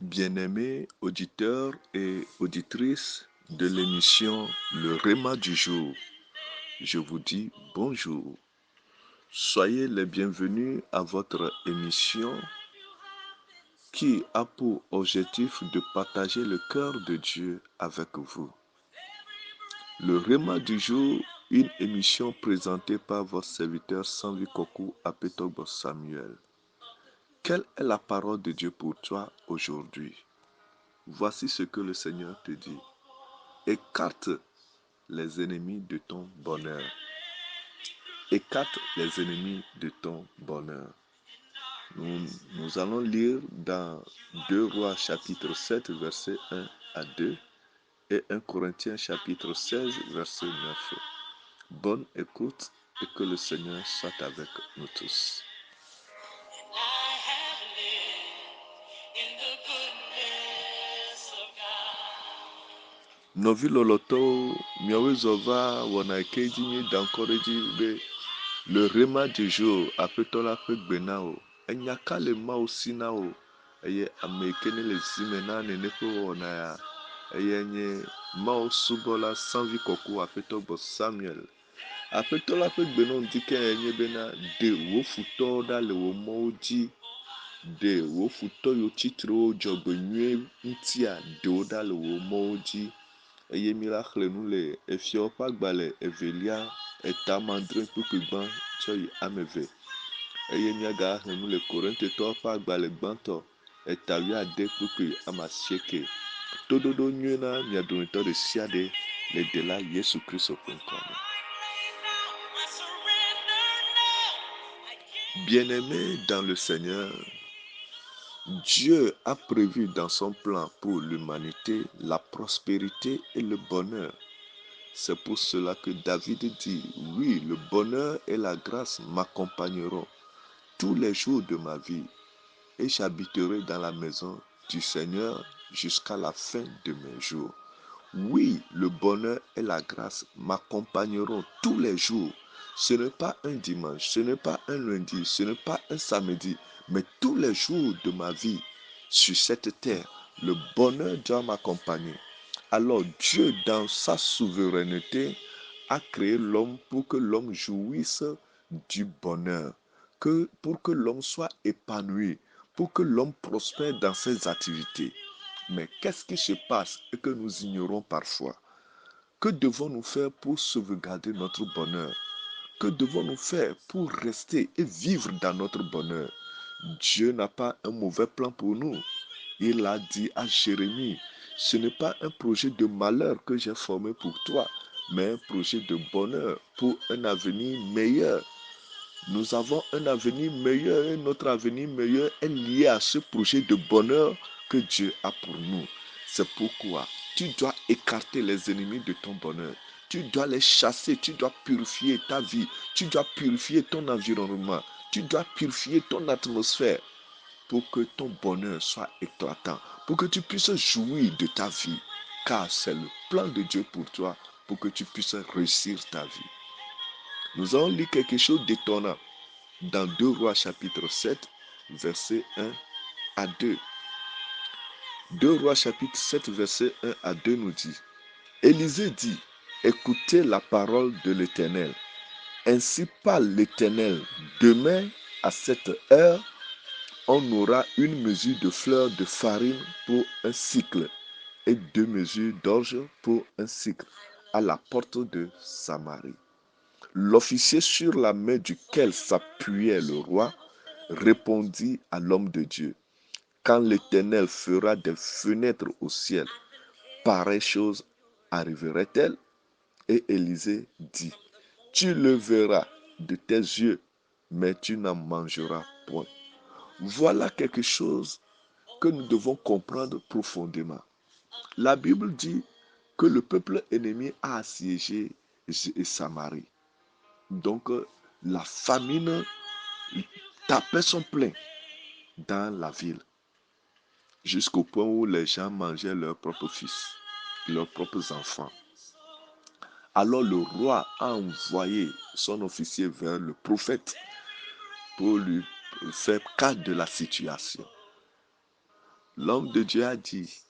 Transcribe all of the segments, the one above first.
Bien-aimés auditeurs et auditrices de l'émission Le Réma du jour, je vous dis bonjour. Soyez les bienvenus à votre émission qui a pour objectif de partager le cœur de Dieu avec vous. Le Réma du jour, une émission présentée par votre serviteur Sanvi Kokou Apetobo Samuel. Quelle est la parole de Dieu pour toi aujourd'hui? Voici ce que le Seigneur te dit. Écarte les ennemis de ton bonheur. Écarte les ennemis de ton bonheur. Nous allons lire dans 2 Rois chapitre 7 verset 1 à 2 et 1 Corinthiens chapitre 16 verset 9. Bonne écoute et que le Seigneur soit avec nous tous. Novi loloto miawezova wanakeji mi dankoreji be le Réma du jour apetola pe gbenao enyaka le mao sinao eye amekene le zimena nene pe wona ya eye nye mao subola Sanvi Kokou Apetobo Samuel apetola pe gbeno ndike enye bena de wo futo da le wo moji de wo futo yo titro jogbenue ntia de wo da le wo moji eye mi la xlẽ nu le Efio ƒe agbalẽ evelia etamandre kpukpugba tsɔ yi ame eve eye miaga xlẽ nu le Korintetɔwo ƒe agbalẽ gbãtɔ etawuiade kpukpui ame asieke. Toɖoɖo nyuie na mia dometɔ ɖe sia ɖe le Dela Yesu Kristo ƒe ŋkɔ me. Bien-aimés dans le Seigneur, Dieu a prévu dans son plan pour l'humanité la prospérité et le bonheur. C'est pour cela que David dit, oui, le bonheur et la grâce m'accompagneront tous les jours de ma vie et j'habiterai dans la maison du Seigneur jusqu'à la fin de mes jours. Oui, le bonheur et la grâce m'accompagneront tous les jours. Ce n'est pas un dimanche, ce n'est pas un lundi, ce n'est pas un samedi, mais tous les jours de ma vie sur cette terre, le bonheur doit m'accompagner. Alors Dieu, dans sa souveraineté, a créé l'homme pour que l'homme jouisse du bonheur, pour que l'homme soit épanoui, pour que l'homme prospère dans ses activités. Mais qu'est-ce qui se passe et que nous ignorons parfois? Que devons-nous faire pour sauvegarder notre bonheur? Que devons-nous faire pour rester et vivre dans notre bonheur? Dieu n'a pas un mauvais plan pour nous. Il a dit à Jérémie, ce n'est pas un projet de malheur que j'ai formé pour toi, mais un projet de bonheur pour un avenir meilleur. Nous avons un avenir meilleur et notre avenir meilleur est lié à ce projet de bonheur que Dieu a pour nous. C'est pourquoi tu dois écarter les ennemis de ton bonheur. Tu dois les chasser, tu dois purifier ta vie, tu dois purifier ton environnement, tu dois purifier ton atmosphère pour que ton bonheur soit éclatant, pour que tu puisses jouir de ta vie, car c'est le plan de Dieu pour toi, pour que tu puisses réussir ta vie. Nous allons lire quelque chose d'étonnant dans 2 Rois chapitre 7, verset 1 à 2. 2 Rois chapitre 7, verset 1 à 2 nous dit, Élisée dit, écoutez la parole de l'Éternel. Ainsi parle l'Éternel, demain à cette heure, on aura une mesure de fleur de farine pour un cycle et 2 mesures d'orge pour un cycle à la porte de Samarie. L'officier sur la main duquel s'appuyait le roi répondit à l'homme de Dieu, quand l'Éternel fera des fenêtres au ciel, pareille chose arriverait-elle? Et Élisée dit, tu le verras de tes yeux, mais tu n'en mangeras point. Voilà quelque chose que nous devons comprendre profondément. La Bible dit que le peuple ennemi a assiégé Samarie. Donc, la famine tapait son plein dans la ville, jusqu'au point où les gens mangeaient leurs propres fils, leurs propres enfants. Alors le roi a envoyé son officier vers le prophète pour lui faire cas de la situation. L'homme de Dieu a dit,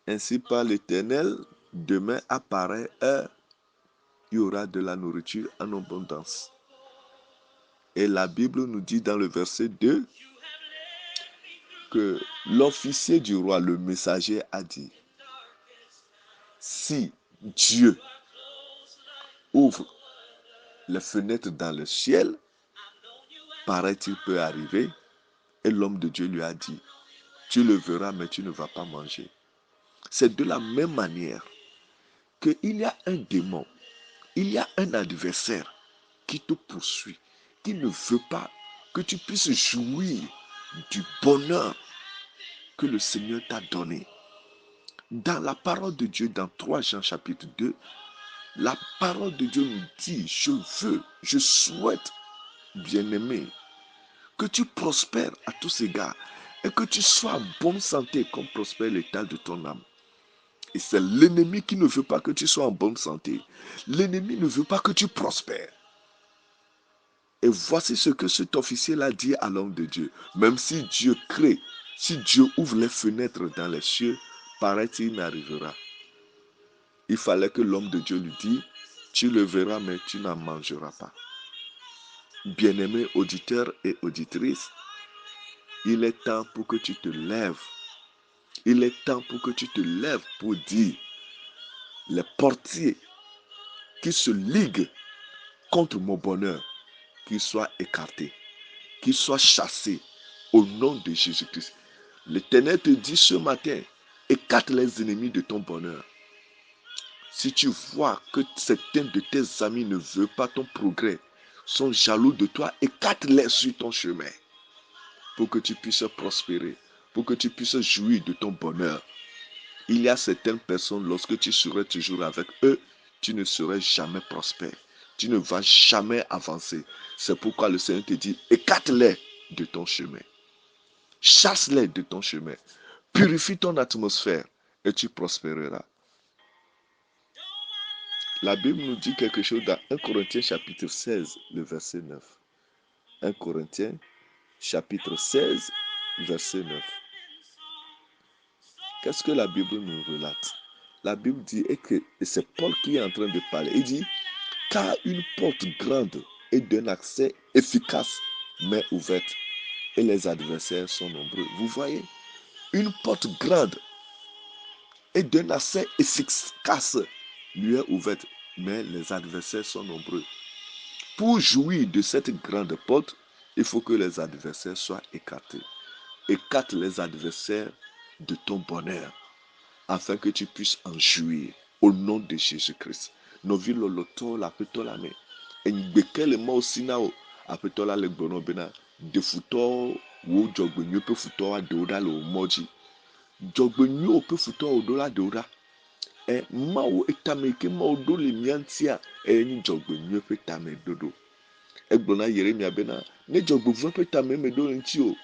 ainsi par l'Éternel, demain à pareille heure, il y aura de la nourriture en abondance. Et la Bible nous dit dans le verset 2 que l'officier du roi, le messager, a dit, si Dieu ouvre les fenêtres dans le ciel, paraît-il peut arriver. Et l'homme de Dieu lui a dit, tu le verras, mais tu ne vas pas manger. C'est de la même manière qu'il y a un démon, il y a un adversaire qui te poursuit, qui ne veut pas que tu puisses jouir du bonheur que le Seigneur t'a donné. Dans la parole de Dieu, dans 3 Jean chapitre 2, la parole de Dieu nous dit, je souhaite, bien-aimé, que tu prospères à tous égards et que tu sois en bonne santé comme prospère l'état de ton âme. Et c'est l'ennemi qui ne veut pas que tu sois en bonne santé. L'ennemi ne veut pas que tu prospères. Et voici ce que cet officier-là dit à l'homme de Dieu. Même si Dieu crée, si Dieu ouvre les fenêtres dans les cieux, paraît-il n'arrivera. Il fallait que l'homme de Dieu lui dise, tu le verras, mais tu n'en mangeras pas. Bien-aimés auditeurs et auditrices, il est temps pour que tu te lèves. Il est temps pour que tu te lèves pour dire, les portiers qui se liguent contre mon bonheur, qu'ils soient écartés, qu'ils soient chassés au nom de Jésus-Christ. L'Éternel te dit ce matin, écarte les ennemis de ton bonheur. Si tu vois que certains de tes amis ne veulent pas ton progrès, sont jaloux de toi, écarte-les sur ton chemin pour que tu puisses prospérer, pour que tu puisses jouir de ton bonheur. Il y a certaines personnes, lorsque tu serais toujours avec eux, tu ne serais jamais prospère. Tu ne vas jamais avancer. C'est pourquoi le Seigneur te dit, écarte-les de ton chemin. Chasse-les de ton chemin. Purifie ton atmosphère et tu prospéreras. La Bible nous dit quelque chose dans 1 Corinthiens chapitre 16, le verset 9. 1 Corinthiens chapitre 16, verset 9. Qu'est-ce que la Bible nous relate? La Bible dit, et c'est Paul qui est en train de parler. Il dit, car une porte grande et d'un accès efficace m'est ouverte et les adversaires sont nombreux. Vous voyez, une porte grande et d'un accès efficace lui est ouverte, mais les adversaires sont nombreux. Pour jouir de cette grande porte, il faut que les adversaires soient écartés. Écarte les adversaires de ton bonheur, afin que tu puisses en jouir au nom de Jésus-Christ. Novi loloto la petolame. Engbekele ma osinao apetola le gbono bena de futo wo jogbenyo pe futo adoda le moji. Jogbenyo pe futo odola doda. Mao etameke ma odo le miantia ni jogbenyo pe tame dodo. Egbona Yeremia bena ne jogbenyo pe tame medo nti o.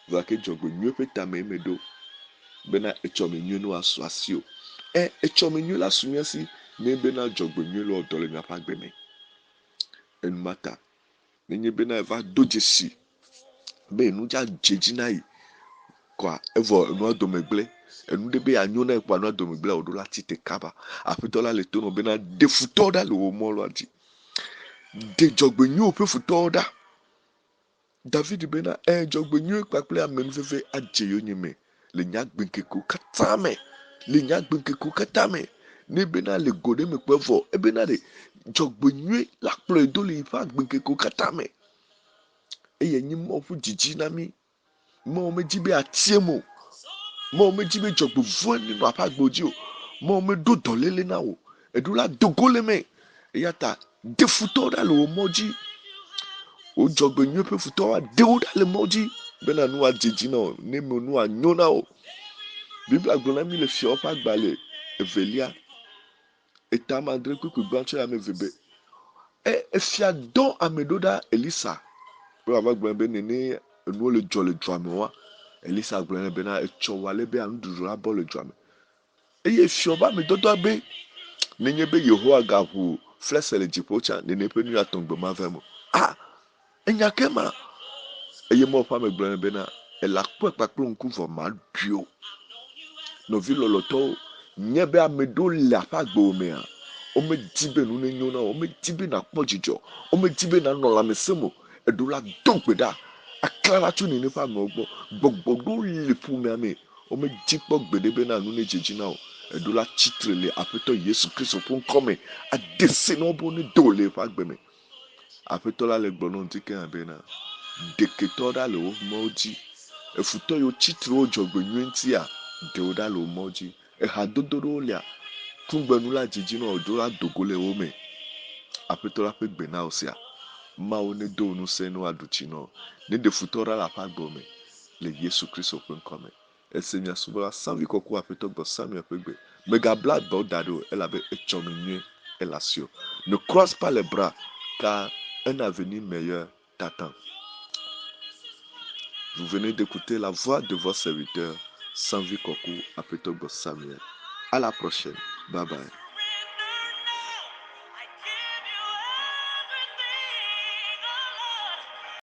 Vake jogbenyo pe tame medo. Bena echomenyo no aswasio. Echomenyo la sunyasi ne bena jogbenyo lo odole mi apagbeme. Enmata. Nenye bena eva dojesi. Be nu ja jejina yi. Kwa evo enu adomegle. Enu de be anyona ekwa enu adomegle odola tite kaba. Apetola le tono bena defutoda le omolo adi. De jogbenyo pe futoda. David bena jogbenyo kpakple amenufefe ajeyo nyeme. Le nyagbenkeko katame. Le nyagbenkeko katame. Ne bena le gode me kwevo. E bena de jogbenyo la kple do le ifa agbenkeko katame. Eye nyi mo fu jiji na mi. Mo me jibe atie mo. Mo me jibe jogbo voni no apa gboji o. Mo me do dolele na o. Edula dogole me. Eyata defuto da le moji. O jogbenyo pe futo wa deuda le moji. Bena nou a jiji na o. Ne me nou a nyona o. Bible agbona mi le fio pa gbale. Evelia. Eta mandre kuku gbanche ya me vebe. Efia don amedoda Elisa. Bro ava gbona be nene enu le jo le dwame wa. Elisa gbona be na echo wale be anu dudura bo le dwame. Eye fio ba me dodo be. Nenye be Yehowa ga hu flese le jipocha nene pe nu atongbe ma vemo. Ah, enya kema. Eye mo pa me gbona be na Elle a quoi pas que l'on couvre mal bio. Nos villes loto. Nyebe amedo la pa gbomea. Ome dibe nu ne nyona. Ome dibe na kpojijo. Ome dibe na no la mesemo. Edola dogbeda. Aklara tu ni nipa mogbo. Gbogbo do le pu me ame. Ome dipo gbedebe na nu ne jeji na o. Edola chitrele apeto Yesu Kristo pon come. Adese no bo ne dole pa gbeme. Apeto la le gbono ntike abena. Deketora le wo moji. Efuto yo chitre o jogbe nwenti a. Deoda le moji. Ehadodoro lia. Kungbenu la jiji no odola dogole ome. Apeto la pe gbena osia. Ma one do nu se no aduchi no. Ne de futora la pa gbome. Le Yesu Kristo pen come. Esenya subara sanvi koku apeto gbo sami apegbe. Mega blood bo dado. Elle avait échominié. Elle assure. Ne croise pas les bras. Car un avenir meilleur t'attend. Vous venez d'écouter la voix de votre serviteur, Sanvi Koku Apetogbo Samuel. À la prochaine. Bye bye.